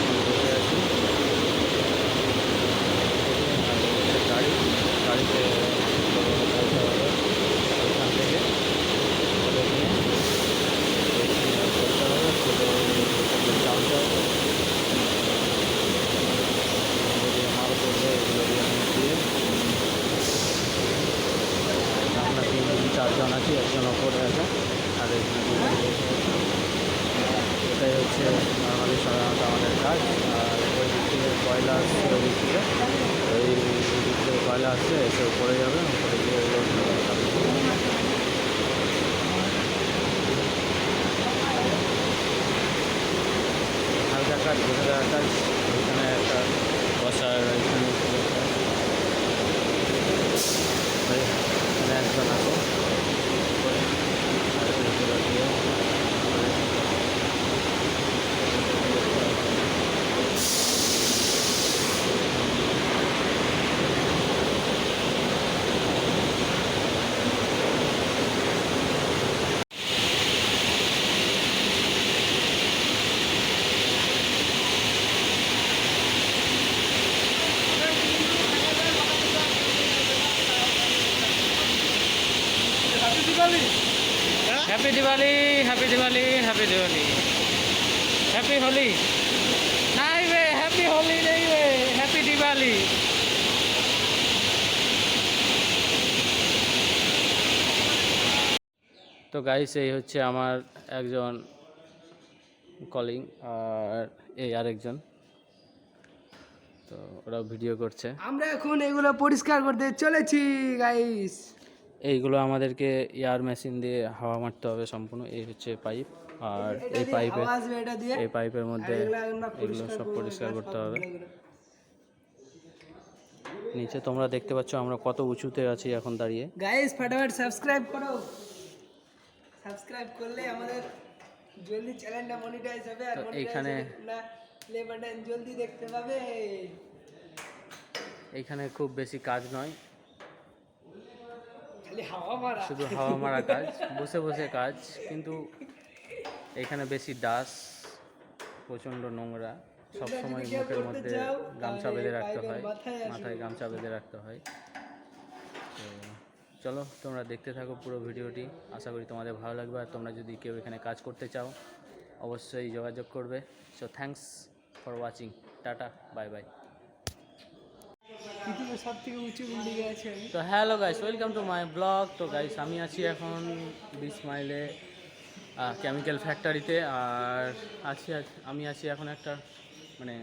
এখন বসে আছি। গাড়ি গাড়িতে যাইতে হবে ওইখান থেকে ওদের নিয়ে করতে হবে, জানতে হবে মাল করবে এগুলো দিয়ে দিয়ে। আমরা 3-4 জন আছি, একজন ওপরে আছে আর এটাই হচ্ছে নর্মালি সাধারণত আমাদের কাজ। আর ওই দিক থেকে কয়লা আসছে, ওই দিক থেকে কয়লা আসছে, এসে উপরে যাবে, উপরে গিয়ে হালকা কাজ, বসে দেওয়ার কাজ। এখানে একটা বসার, এখানে একজন আছে দিয়ে happy Diwali, happy Diwali, happy Diwali, happy Holi. नहीं वे हैप्पी होली नहीं वे हैप्पी दिवाली। তো গাইস এই হচ্ছে আমার একজন কলিং আর এই আরেকজন, তো ওরা ভিডিও করছে। আমরা এখন এগুলো পরিষ্কার করতে চলেছি গাইস। এইগুলো আমাদেরকে এয়ার মেশিন দিয়ে হাওয়া মারতে হবে সম্পূর্ণ। এই হচ্ছে পাইপ, আর এই পাইপের মধ্যে এগুলো সব পরিষ্কার করতে হবে। নিচে তোমরা দেখতে পাচ্ছ আমরা কত উঁচুতে আছি এখন দাঁড়িয়ে। গাইস फटाफट সাবস্ক্রাইব করো, সাবস্ক্রাইব করলে আমাদের জলদি চ্যানেলটা মনিটাইজ হবে আর এইখানে প্লে বাটন জলদি দেখতে পাবে। এইখানে খুব বেশি কাজ নয়, শুধু শুধু হাওয়া মারা কাজ, বসে বসে কাজ। কিন্তু এখানে বেশি ডাস্ট, প্রচণ্ড নোংরা, সবসময় মুখের মধ্যে গামছা বেঁধে রাখতে হয়, মাথায় গামছা বেঁধে রাখতে হয়। তো চলো তোমরা দেখতে থাকো পুরো ভিডিওটি, আশা করি তোমাদের ভালো লাগবে। আর তোমরা যদি কেউ এখানে কাজ করতে চাও অবশ্যই যোগাযোগ করবে। So thanks for watching, tata, bye bye. পৃথিবীর সবথেকে উঁচু বিল্ডিংয়ে আছে। তো hello guys, welcome to my blog. তো গাইস আমি আছি এখন 20 মাইলে কেমিক্যাল ফ্যাক্টরিতে। আর আমি আছি এখন একটা মানে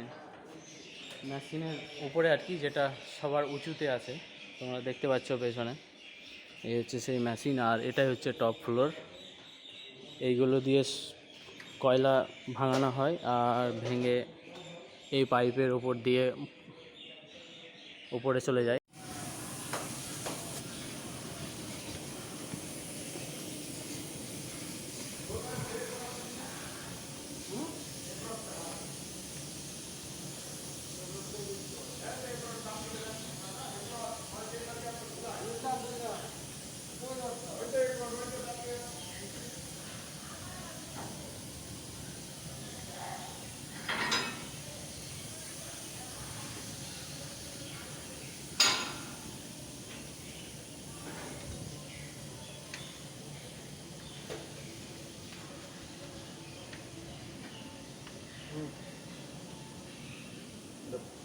মেশিনের উপরে আর কি, যেটা সবার উঁচুতে আছে। তোমরা দেখতে পাচ্ছ পেছনে, এই হচ্ছে সেই মেশিন। আর এটাই হচ্ছে টপ ফ্লোর। এইগুলো দিয়ে কয়লা ভাঙানো হয়, আর ভেঙে এই পাইপের ওপর দিয়ে উপরে চলে যায়।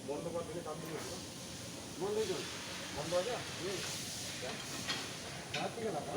বন্ধ করে দিলে কাম দিয়ে বন্ধ হয়ে যাবে, বন্ধ হয়ে যাবে রাত থেকে লাগা।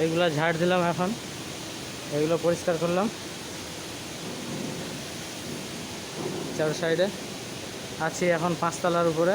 এইগুলো ঝাড় দিলাম, এখন এগুলো পরিষ্কার করলাম। চার সাইডে আছি এখন 5 তলার উপরে।